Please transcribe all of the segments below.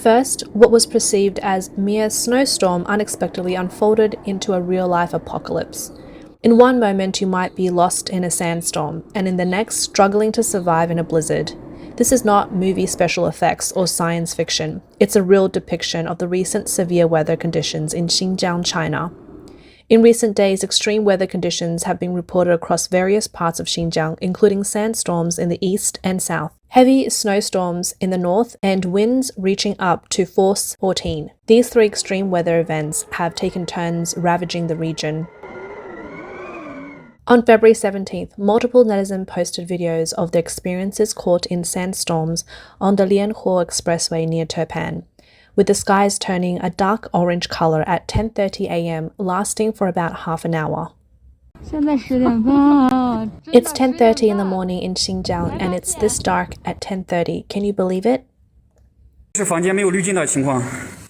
first, what was perceived as mere snowstorm unexpectedly unfolded into a real-life apocalypse. In one moment, you might be lost in a sandstorm, and in the next, struggling to survive in a blizzard. This is not movie special effects or science fiction. It's a real depiction of the recent severe weather conditions in Xinjiang, China. In recent days, extreme weather conditions have been reported across various parts of Xinjiang, including sandstorms in the east and south, heavy snowstorms in the north, and winds reaching up to force 14. These three extreme weather events have taken turns ravaging the region. On February 17th, multiple netizens posted videos of their experiences caught in sandstorms on the Lianhuo Expressway near Turpan, with the skies turning a dark orange color at 10:30 a.m., lasting for about half an hour. It's 10:30 in the morning in Xinjiang, and it's this dark at 10:30. Can you believe it?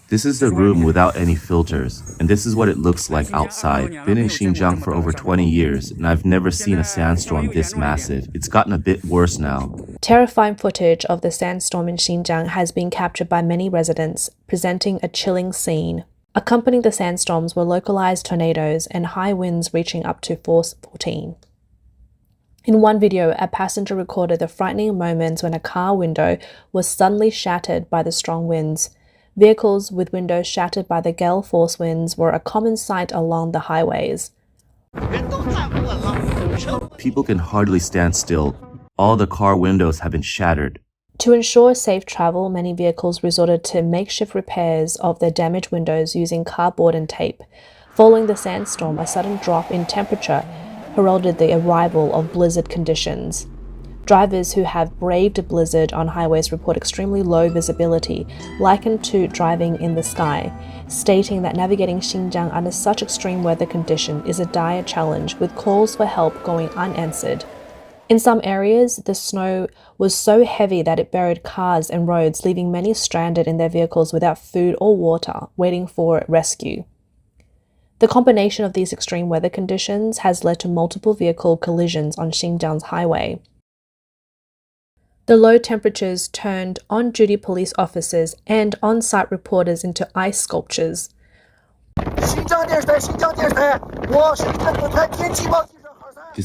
This is the room without any filters, and this is what it looks like outside. Been in Xinjiang for over 20 years, and I've never seen a sandstorm this massive. It's gotten a bit worse now. Terrifying footage of the sandstorm in Xinjiang has been captured by many residents, presenting a chilling scene. Accompanying the sandstorms were localized tornadoes and high winds reaching up to force 14. In one video, a passenger recorded the frightening moments when a car window was suddenly shattered by the strong winds. Vehicles with windows shattered by the gale force winds were a common sight along the highways. People can hardly stand still. All the car windows have been shattered. To ensure safe travel, many vehicles resorted to makeshift repairs of their damaged windows using cardboard and tape. Following the sandstorm, a sudden drop in temperature heralded the arrival of blizzard conditions. Drivers who have braved a blizzard on highways report extremely low visibility, likened to driving in the sky, stating that navigating Xinjiang under such extreme weather conditions is a dire challenge, with calls for help going unanswered. In some areas, the snow was so heavy that it buried cars and roads, leaving many stranded in their vehicles without food or water, waiting for rescue. The combination of these extreme weather conditions has led to multiple vehicle collisions on Xinjiang's highway. The low temperatures turned on-duty police officers and on-site reporters into ice sculptures. This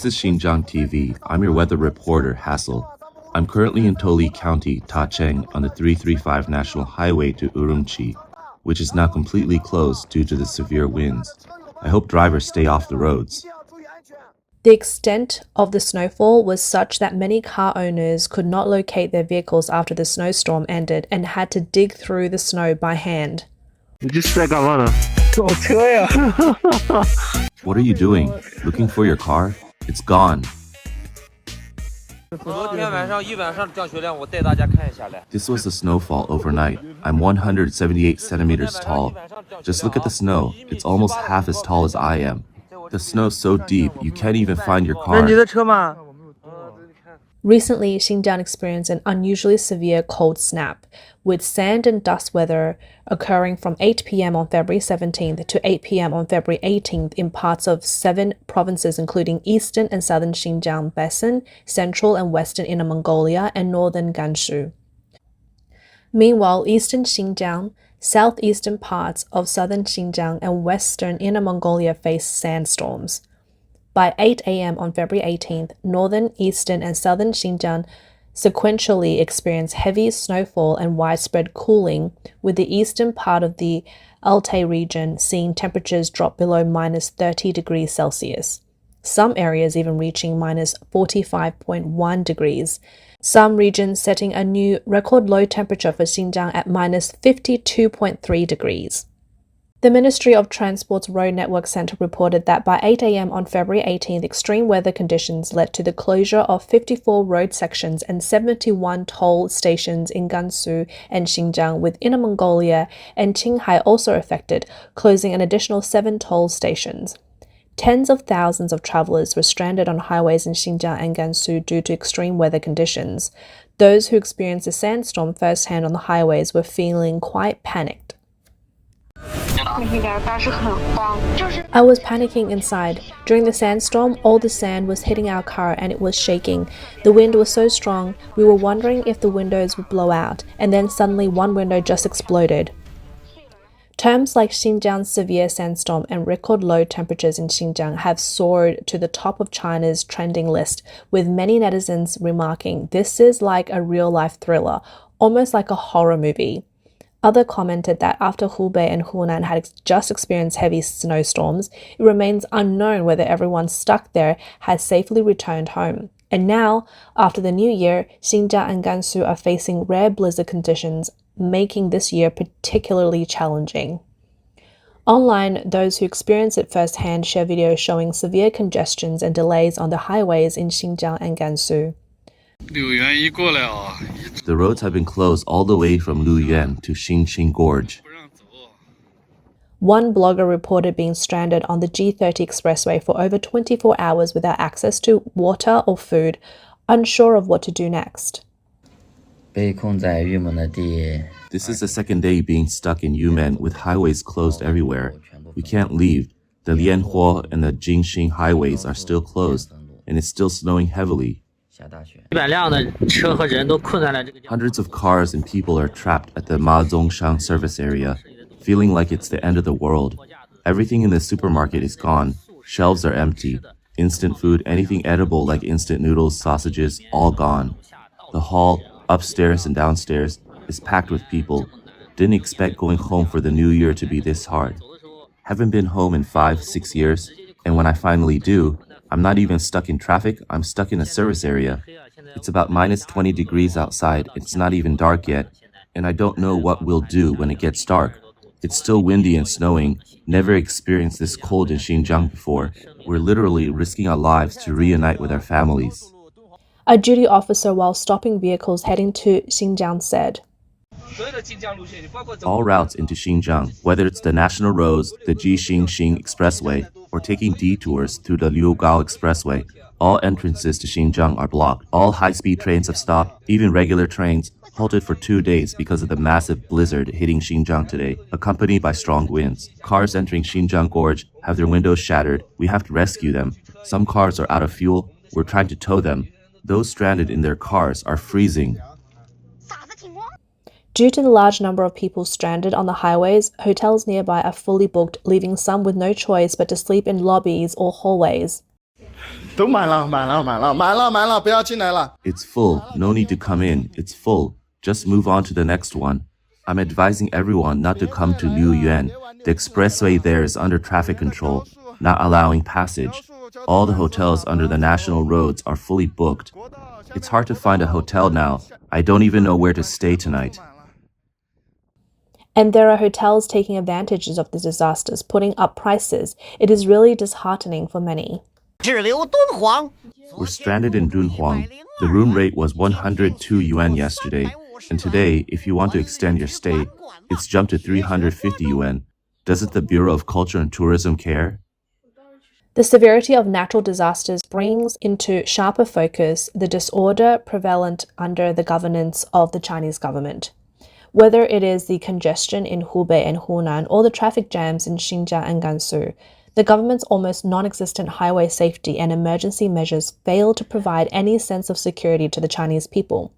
is Xinjiang TV. I'm your weather reporter, Hassel. I'm currently in Toli County, Tacheng, on the 335 National Highway to Urumqi, which is now completely closed due to the severe winds. I hope drivers stay off the roads. The extent of the snowfall was such that many car owners could not locate their vehicles after the snowstorm ended and had to dig through the snow by hand. What are you doing? Looking for your car? It's gone. This was the snowfall overnight. I'm 178 centimeters tall. Just look at the snow. It's almost half as tall as I am. The snow's so deep, you can't even find your car. Recently, Xinjiang experienced an unusually severe cold snap, with sand and dust weather occurring from 8 p.m. on February 17th to 8 p.m. on February 18th in parts of 7 provinces including eastern and southern Xinjiang Basin, central and western Inner Mongolia, and northern Gansu. Meanwhile, eastern Xinjiang, southeastern parts of southern Xinjiang, and western Inner Mongolia faced sandstorms. By 8 a.m. on February 18th, northern, eastern, and southern Xinjiang sequentially experienced heavy snowfall and widespread cooling, with the eastern part of the Altai region seeing temperatures drop below minus 30 degrees Celsius. Some areas even reaching minus 45.1 degrees. Some regions setting a new record low temperature for Xinjiang at minus 52.3 degrees. The Ministry of Transport's Road Network Center reported that by 8 a.m. on February 18th, extreme weather conditions led to the closure of 54 road sections and 71 toll stations in Gansu and Xinjiang, with Inner Mongolia and Qinghai also affected, closing an additional 7 toll stations. Tens of thousands of travelers were stranded on highways in Xinjiang and Gansu due to extreme weather conditions. Those who experienced a sandstorm firsthand on the highways were feeling quite panicked. I was panicking inside. During the sandstorm, all the sand was hitting our car and it was shaking. The wind was so strong, we were wondering if the windows would blow out, and then suddenly one window just exploded. Terms like Xinjiang's severe sandstorm and record low temperatures in Xinjiang have soared to the top of China's trending list, with many netizens remarking, "This is like a real-life thriller, almost like a horror movie." Others commented that after Hubei and Hunan had just experienced heavy snowstorms, it remains unknown whether everyone stuck there has safely returned home. And now, after the new year, Xinjiang and Gansu are facing rare blizzard conditions, making this year particularly challenging. Online, those who experience it firsthand share videos showing severe congestions and delays on the highways in Xinjiang and Gansu. The roads have been closed all the way from Luyuan to Xinjiang Gorge. One blogger reported being stranded on the G30 expressway for over 24 hours without access to water or food, unsure of what to do next. This is the second day being stuck in Yumen with highways closed everywhere. We can't leave. The Lianhuo and the Jingxing highways are still closed, and it's still snowing heavily. Hundreds of cars and people are trapped at the Mazhongshan service area, feeling like it's the end of the world. Everything in the supermarket is gone. Shelves are empty. Instant food, anything edible like instant noodles, sausages, all gone. The hall, upstairs and downstairs, is packed with people. Didn't expect going home for the new year to be this hard. Haven't been home in 5-6 years, and when I finally do, I'm not even stuck in traffic, I'm stuck in a service area. It's about minus 20 degrees outside, it's not even dark yet, and I don't know what we'll do when it gets dark. It's still windy and snowing, never experienced this cold in Xinjiang before. We're literally risking our lives to reunite with our families. A duty officer while stopping vehicles heading to Xinjiang said, All routes into Xinjiang, whether it's the national roads, the Jixing Expressway, or taking detours through the Liugao Expressway, all entrances to Xinjiang are blocked. All high-speed trains have stopped, even regular trains, halted for 2 days because of the massive blizzard hitting Xinjiang today, accompanied by strong winds. Cars entering Xinjiang Gorge have their windows shattered. We have to rescue them. Some cars are out of fuel. We're trying to tow them. Those stranded in their cars are freezing. Due to the large number of people stranded on the highways, hotels nearby are fully booked, leaving some with no choice but to sleep in lobbies or hallways. It's full. No need to come in. It's full. Just move on to the next one. I'm advising everyone not to come to Luyuan. The expressway there is under traffic control, not allowing passage. All the hotels under the national roads are fully booked. It's hard to find a hotel now. I don't even know where to stay tonight. And there are hotels taking advantages of the disasters, putting up prices. It is really disheartening for many. We're stranded in Dunhuang. The room rate was 102 yuan yesterday, and today, if you want to extend your stay, it's jumped to 350 yuan. Doesn't the Bureau of Culture and Tourism care? The severity of natural disasters brings into sharper focus the disorder prevalent under the governance of the Chinese government. Whether it is the congestion in Hubei and Hunan or the traffic jams in Xinjiang and Gansu, the government's almost non-existent highway safety and emergency measures fail to provide any sense of security to the Chinese people.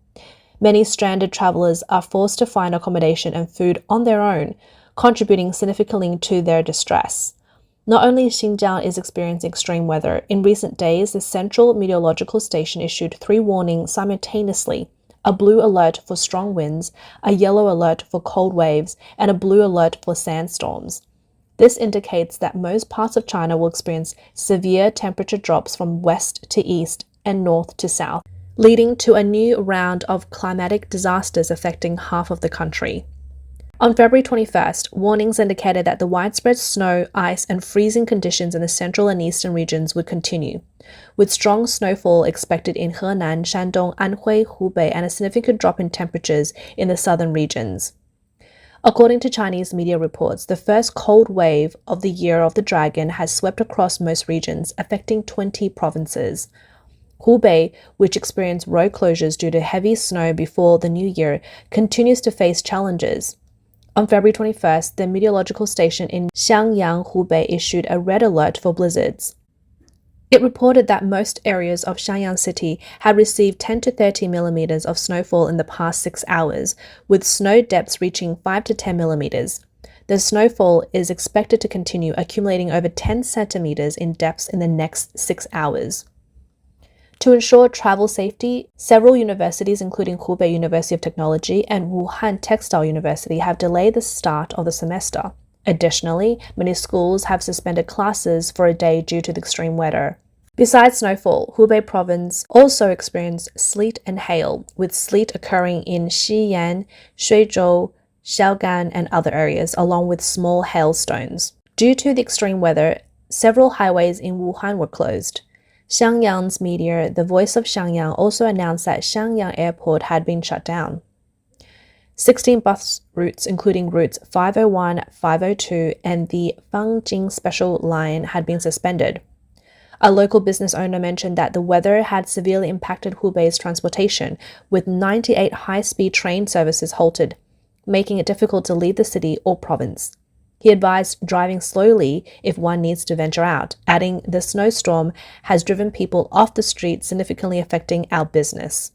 Many stranded travelers are forced to find accommodation and food on their own, contributing significantly to their distress. Not only Xinjiang is experiencing extreme weather, in recent days, the Central Meteorological Station issued 3 warnings simultaneously: a blue alert for strong winds, a yellow alert for cold waves, and a blue alert for sandstorms. This indicates that most parts of China will experience severe temperature drops from west to east and north to south, leading to a new round of climatic disasters affecting half of the country. On February 21st, warnings indicated that the widespread snow, ice, and freezing conditions in the central and eastern regions would continue, with strong snowfall expected in Henan, Shandong, Anhui, Hubei, and a significant drop in temperatures in the southern regions. According to Chinese media reports, the first cold wave of the Year of the Dragon has swept across most regions, affecting 20 provinces. Hubei, which experienced road closures due to heavy snow before the new year, continues to face challenges. On February 21st, the meteorological station in Xinjiang, Hubei issued a red alert for blizzards. It reported that most areas of Xiangyang City had received 10 to 30 millimeters of snowfall in the past 6 hours, with snow depths reaching 5 to 10 millimeters. The snowfall is expected to continue, accumulating over 10 centimeters in depths in the next 6 hours. To ensure travel safety, several universities, including Hubei University of Technology and Wuhan Textile University, have delayed the start of the semester. Additionally, many schools have suspended classes for a day due to the extreme weather. Besides snowfall, Hubei province also experienced sleet and hail, with sleet occurring in Xi'an, Shuizhou, Xiaogan, and other areas, along with small hailstones. Due to the extreme weather, several highways in Wuhan were closed. Xiangyang's media, The Voice of Xiangyang, also announced that Xiangyang Airport had been shut down. 16 bus routes, including routes 501, 502, and the Fangjing Special Line, had been suspended. A local business owner mentioned that the weather had severely impacted Hubei's transportation, with 98 high-speed train services halted, making it difficult to leave the city or province. He advised driving slowly if one needs to venture out, adding, "The snowstorm has driven people off the street, significantly affecting our business."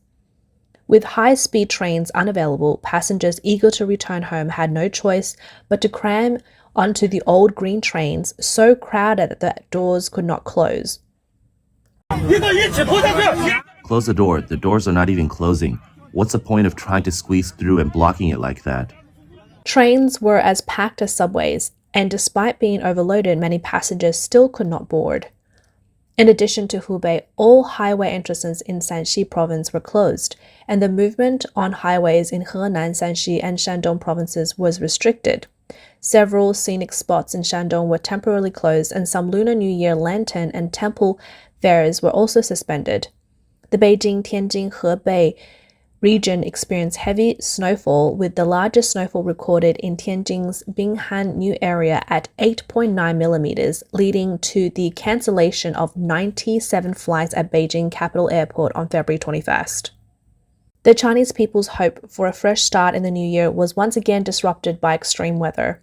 With high-speed trains unavailable, passengers eager to return home had no choice but to cram onto the old green trains, so crowded that the doors could not close. Close the door. The doors are not even closing. What's the point of trying to squeeze through and blocking it like that? Trains were as packed as subways, and despite being overloaded, many passengers still could not board. In addition to Hubei, all highway entrances in Shanxi province were closed, and the movement on highways in Henan, Shanxi, and Shandong provinces was restricted. Several scenic spots in Shandong were temporarily closed, and some Lunar New Year lantern and temple fairs were also suspended. The Beijing, Tianjin, Hebei region experienced heavy snowfall, with the largest snowfall recorded in Tianjin's Binghan New Area at 8.9 millimeters, leading to the cancellation of 97 flights at Beijing Capital Airport on February 21st. The Chinese people's hope for a fresh start in the new year was once again disrupted by extreme weather.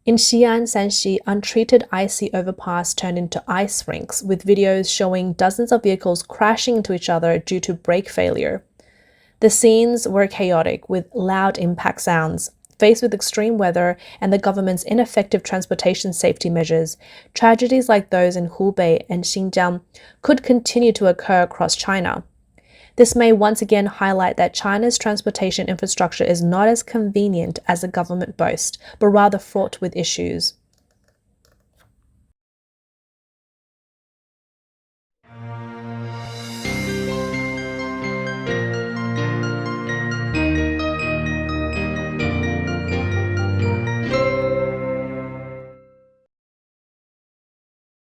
In Xi'an, Shanxi, untreated icy overpass turned into ice rinks, with videos showing dozens of vehicles crashing into each other due to brake failure. The scenes were chaotic, with loud impact sounds. Faced with extreme weather and the government's ineffective transportation safety measures, tragedies like those in Hubei and Xinjiang could continue to occur across China. This may once again highlight that China's transportation infrastructure is not as convenient as the government boasts, but rather fraught with issues.